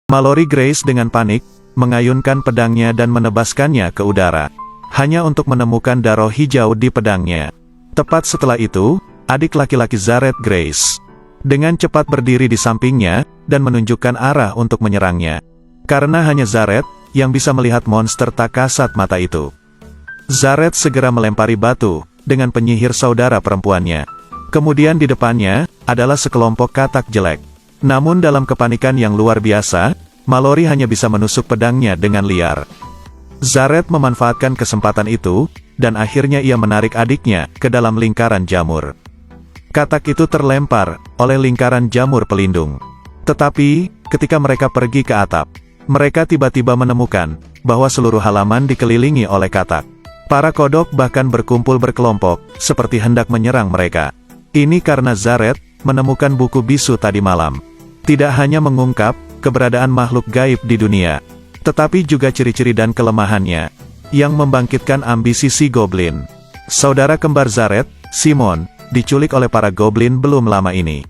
Mallory Grace dengan panik, mengayunkan pedangnya dan menebaskannya ke udara. Hanya untuk menemukan darah hijau di pedangnya. Tepat setelah itu, adik laki-laki Zareth Grace dengan cepat berdiri di sampingnya, dan menunjukkan arah untuk menyerangnya. Karena hanya Zareth yang bisa melihat monster tak kasat mata itu. Zareth segera melempari batu dengan penyihir saudara perempuannya. Kemudian di depannya adalah sekelompok katak jelek. Namun dalam kepanikan yang luar biasa, Mallory hanya bisa menusuk pedangnya dengan liar. Zareth memanfaatkan kesempatan itu, dan akhirnya ia menarik adiknya ke dalam lingkaran jamur. Katak itu terlempar oleh lingkaran jamur pelindung. Tetapi, ketika mereka pergi ke atap, mereka tiba-tiba menemukan bahwa seluruh halaman dikelilingi oleh katak. Para kodok bahkan berkumpul berkelompok, seperti hendak menyerang mereka. Ini karena Zareth menemukan buku bisu tadi malam. Tidak hanya mengungkap keberadaan makhluk gaib di dunia, tetapi juga ciri-ciri dan kelemahannya, yang membangkitkan ambisi si goblin. Saudara kembar Zareth, Simon, diculik oleh para goblin belum lama ini.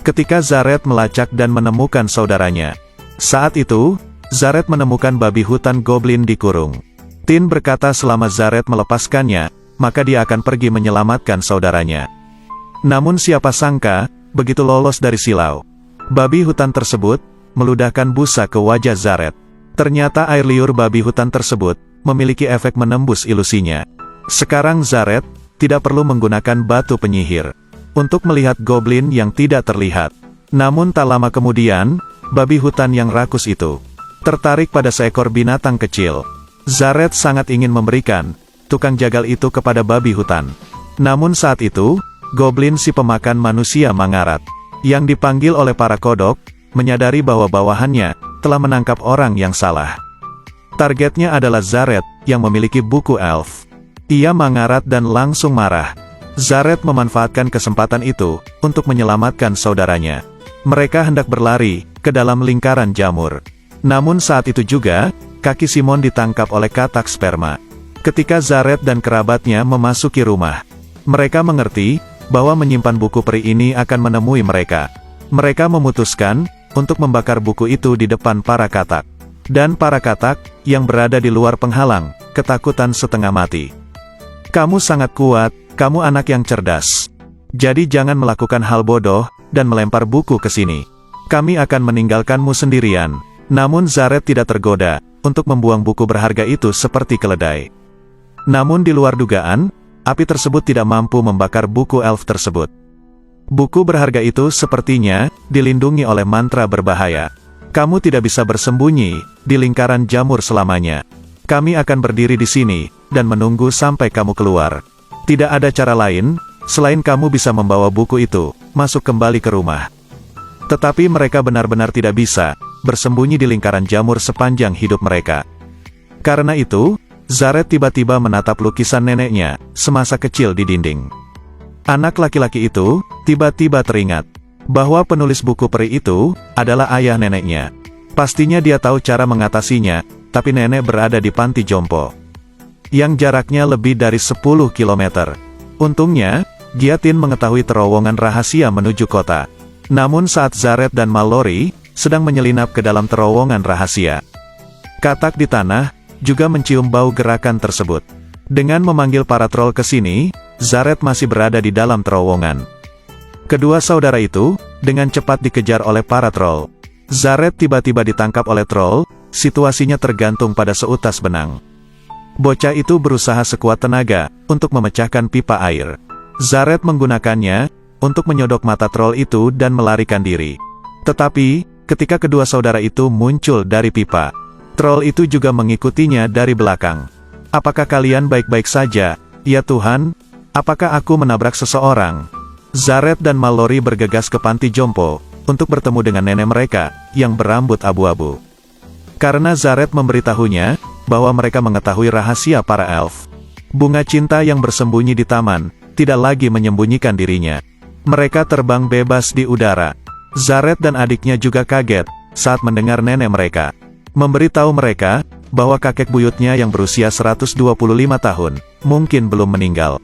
Ketika Zareth melacak dan menemukan saudaranya, saat itu, Zareth menemukan babi hutan goblin dikurung. Tin berkata selama Zareth melepaskannya, maka dia akan pergi menyelamatkan saudaranya. Namun siapa sangka, begitu lolos dari silau, babi hutan tersebut meludahkan busa ke wajah Zareth. Ternyata air liur babi hutan tersebut memiliki efek menembus ilusinya. Sekarang Zareth tidak perlu menggunakan batu penyihir untuk melihat goblin yang tidak terlihat. Namun tak lama kemudian, babi hutan yang rakus itu tertarik pada seekor binatang kecil. Zareth sangat ingin memberikan tukang jagal itu kepada babi hutan. Namun saat itu, goblin si pemakan manusia Mangarat, yang dipanggil oleh para kodok, menyadari bahwa bawahannya telah menangkap orang yang salah. Targetnya adalah Zareth yang memiliki buku elf. Ia Mangarat dan langsung marah. Zareth memanfaatkan kesempatan itu untuk menyelamatkan saudaranya. Mereka hendak berlari ke dalam lingkaran jamur. Namun saat itu juga, kaki Simon ditangkap oleh katak sperma. Ketika Zareth dan kerabatnya memasuki rumah, mereka mengerti bahwa menyimpan buku peri ini akan menemui mereka. Mereka memutuskan untuk membakar buku itu di depan para katak. Dan para katak yang berada di luar penghalang, ketakutan setengah mati. Kamu sangat kuat, kamu anak yang cerdas. Jadi jangan melakukan hal bodoh dan melempar buku ke sini. Kami akan meninggalkanmu sendirian. Namun Zareth tidak tergoda untuk membuang buku berharga itu seperti keledai. Namun di luar dugaan, api tersebut tidak mampu membakar buku elf tersebut. Buku berharga itu sepertinya dilindungi oleh mantra berbahaya. Kamu tidak bisa bersembunyi di lingkaran jamur selamanya. Kami akan berdiri di sini dan menunggu sampai kamu keluar. Tidak ada cara lain selain kamu bisa membawa buku itu masuk kembali ke rumah. Tetapi mereka benar-benar tidak bisa bersembunyi di lingkaran jamur sepanjang hidup mereka. Karena itu, Zareth tiba-tiba menatap lukisan neneknya semasa kecil di dinding. Anak laki-laki itu tiba-tiba teringat bahwa penulis buku peri itu adalah ayah neneknya. Pastinya dia tahu cara mengatasinya, tapi nenek berada di panti jompo yang jaraknya lebih dari 10 km. Untungnya, Giatin mengetahui terowongan rahasia menuju kota. Namun saat Zareth dan Mallory sedang menyelinap ke dalam terowongan rahasia, katak di tanah juga mencium bau gerakan tersebut. Dengan memanggil para troll ke sini, Zareth masih berada di dalam terowongan. Kedua saudara itu dengan cepat dikejar oleh para troll. Zareth tiba-tiba ditangkap oleh troll, situasinya tergantung pada seutas benang. Bocah itu berusaha sekuat tenaga untuk memecahkan pipa air. Zareth menggunakannya untuk menyodok mata troll itu dan melarikan diri. Tetapi, ketika kedua saudara itu muncul dari pipa, troll itu juga mengikutinya dari belakang. Apakah kalian baik-baik saja? Ya Tuhan, apakah aku menabrak seseorang? Zareth dan Mallory bergegas ke panti jompo untuk bertemu dengan nenek mereka yang berambut abu-abu. Karena Zareth memberitahunya bahwa mereka mengetahui rahasia para elf. Bunga cinta yang bersembunyi di taman tidak lagi menyembunyikan dirinya. Mereka terbang bebas di udara. Zareth dan adiknya juga kaget saat mendengar nenek mereka memberitahu mereka bahwa kakek buyutnya yang berusia 125 tahun mungkin belum meninggal.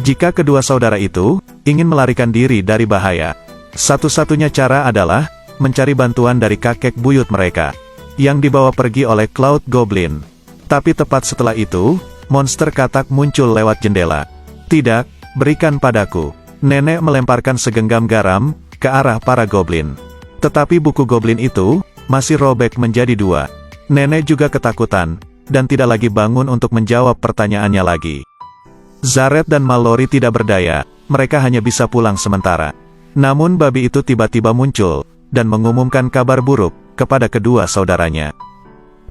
Jika kedua saudara itu ingin melarikan diri dari bahaya, satu-satunya cara adalah mencari bantuan dari kakek buyut mereka, yang dibawa pergi oleh Cloud Goblin. Tapi tepat setelah itu, monster katak muncul lewat jendela. "Tidak, berikan padaku." Nenek melemparkan segenggam garam ke arah para goblin. Tetapi buku goblin itu masih robek menjadi dua. Nenek juga ketakutan, dan tidak lagi bangun untuk menjawab pertanyaannya lagi. Zaret dan Mallory tidak berdaya, mereka hanya bisa pulang sementara. Namun babi itu tiba-tiba muncul, dan mengumumkan kabar buruk kepada kedua saudaranya.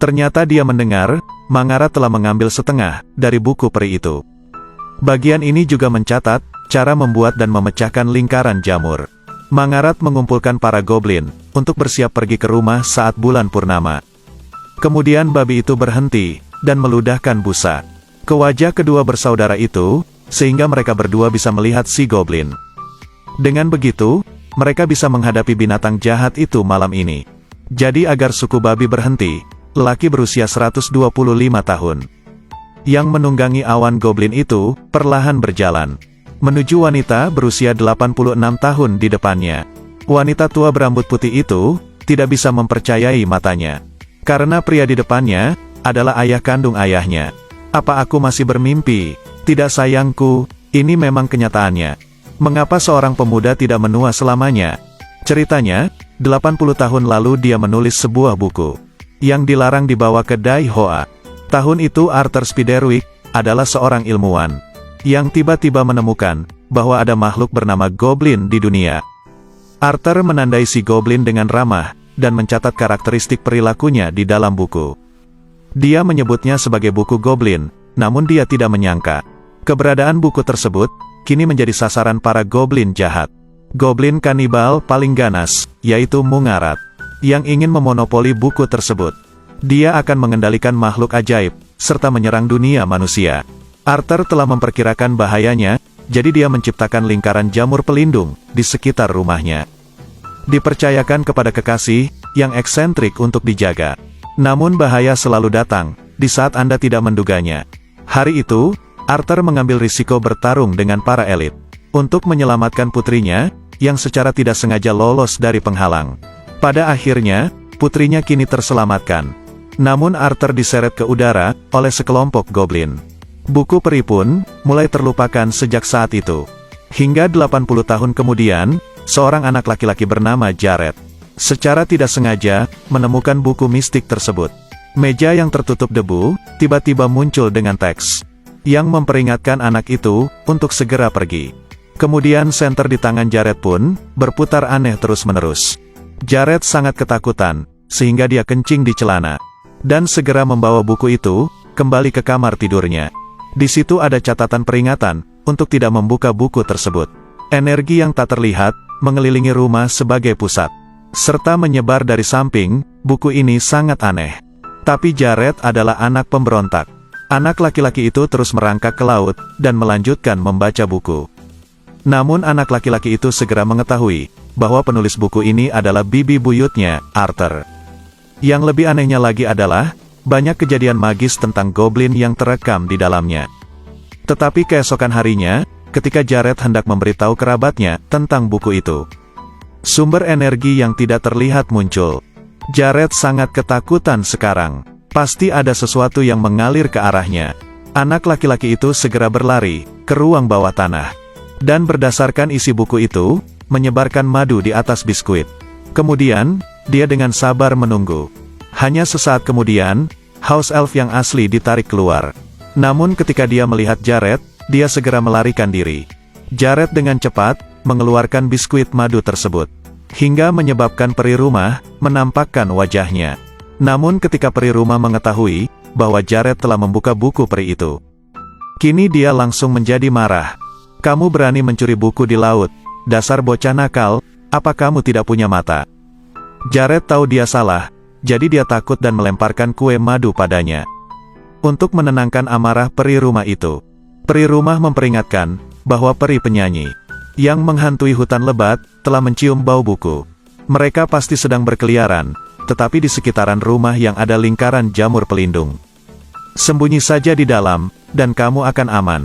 Ternyata dia mendengar, Mangara telah mengambil setengah dari buku peri itu. Bagian ini juga mencatat cara membuat dan memecahkan lingkaran jamur. Mangarat mengumpulkan para goblin untuk bersiap pergi ke rumah saat bulan purnama. Kemudian babi itu berhenti dan meludahkan busa ke wajah kedua bersaudara itu, sehingga mereka berdua bisa melihat si goblin. Dengan begitu, mereka bisa menghadapi binatang jahat itu malam ini. Jadi agar suku babi berhenti, lelaki berusia 125 tahun yang menunggangi awan goblin itu perlahan berjalan menuju wanita berusia 86 tahun di depannya. Wanita tua berambut putih itu tidak bisa mempercayai matanya, karena pria di depannya adalah ayah kandung ayahnya. "Apa aku masih bermimpi? Tidak sayangku, ini memang kenyataannya. Mengapa seorang pemuda tidak menua selamanya?" Ceritanya, 80 tahun lalu dia menulis sebuah buku yang dilarang dibawa ke Dai Hoa. Tahun itu Arthur Spiderwick adalah seorang ilmuwan yang tiba-tiba menemukan bahwa ada makhluk bernama goblin di dunia. Arthur menandai si goblin dengan ramah dan mencatat karakteristik perilakunya di dalam buku. Dia menyebutnya sebagai buku goblin, namun dia tidak menyangka keberadaan buku tersebut kini menjadi sasaran para goblin jahat. Goblin kanibal paling ganas, yaitu Mungarat, yang ingin memonopoli buku tersebut. Dia akan mengendalikan makhluk ajaib, serta menyerang dunia manusia. Arthur telah memperkirakan bahayanya, jadi dia menciptakan lingkaran jamur pelindung di sekitar rumahnya. Dipercayakan kepada kekasih yang eksentrik untuk dijaga. Namun bahaya selalu datang di saat Anda tidak menduganya. Hari itu, Arthur mengambil risiko bertarung dengan para elit untuk menyelamatkan putrinya yang secara tidak sengaja lolos dari penghalang. Pada akhirnya, putrinya kini terselamatkan. Namun Arthur diseret ke udara oleh sekelompok goblin. Buku peri pun mulai terlupakan sejak saat itu. Hingga 80 tahun kemudian, seorang anak laki-laki bernama Jared secara tidak sengaja menemukan buku mistik tersebut. Meja yang tertutup debu tiba-tiba muncul dengan teks yang memperingatkan anak itu untuk segera pergi. Kemudian senter di tangan Jared pun berputar aneh terus-menerus. Jared sangat ketakutan, sehingga dia kencing di celana dan segera membawa buku itu kembali ke kamar tidurnya. Di situ ada catatan peringatan untuk tidak membuka buku tersebut. Energi yang tak terlihat mengelilingi rumah sebagai pusat, serta menyebar dari samping. Buku ini sangat aneh. Tapi Jared adalah anak pemberontak. Anak laki-laki itu terus merangkak ke laut dan melanjutkan membaca buku. Namun anak laki-laki itu segera mengetahui bahwa penulis buku ini adalah bibi buyutnya, Arthur. Yang lebih anehnya lagi adalah banyak kejadian magis tentang goblin yang terekam di dalamnya. Tetapi keesokan harinya, ketika Jared hendak memberitahu kerabatnya tentang buku itu, sumber energi yang tidak terlihat muncul. Jared sangat ketakutan sekarang. Pasti ada sesuatu yang mengalir ke arahnya. Anak laki-laki itu segera berlari ke ruang bawah tanah, dan berdasarkan isi buku itu, menyebarkan madu di atas biskuit. Kemudian, dia dengan sabar menunggu. Hanya sesaat kemudian, House Elf yang asli ditarik keluar. Namun ketika dia melihat Jared, dia segera melarikan diri. Jared dengan cepat mengeluarkan biskuit madu tersebut, hingga menyebabkan peri rumah menampakkan wajahnya. Namun ketika peri rumah mengetahui bahwa Jared telah membuka buku peri itu, kini dia langsung menjadi marah. "Kamu berani mencuri buku di laut, dasar bocah nakal, apa kamu tidak punya mata?" Jared tahu dia salah, jadi dia takut dan melemparkan kue madu padanya. Untuk menenangkan amarah peri rumah itu, peri rumah memperingatkan bahwa peri penyanyi yang menghantui hutan lebat telah mencium bau buku. Mereka pasti sedang berkeliaran, tetapi di sekitaran rumah yang ada lingkaran jamur pelindung. Sembunyi saja di dalam, dan kamu akan aman.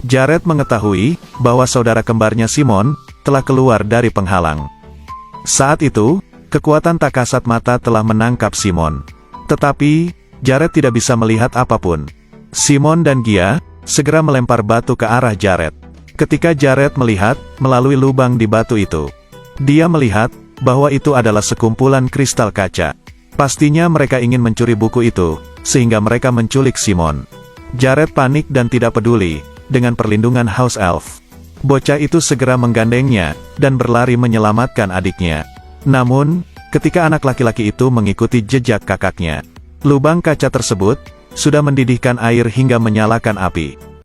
Jared mengetahui bahwa saudara kembarnya Simon telah keluar dari penghalang. Saat itu, Kekuatan tak kasat mata telah menangkap Simon. Tetapi, Jared tidak bisa melihat apapun. Simon dan Gia segera melempar batu ke arah Jared. Ketika Jared melihat melalui lubang di batu itu, dia melihat bahwa itu adalah sekumpulan kristal kaca. Pastinya mereka ingin mencuri buku itu, sehingga mereka menculik Simon. Jared panik dan tidak peduli dengan perlindungan House Elf. Bocah itu segera menggandengnya dan berlari menyelamatkan adiknya. Namun, ketika anak laki-laki itu mengikuti jejak kakaknya, lubang kaca tersebut sudah mendidihkan air hingga menyalakan api.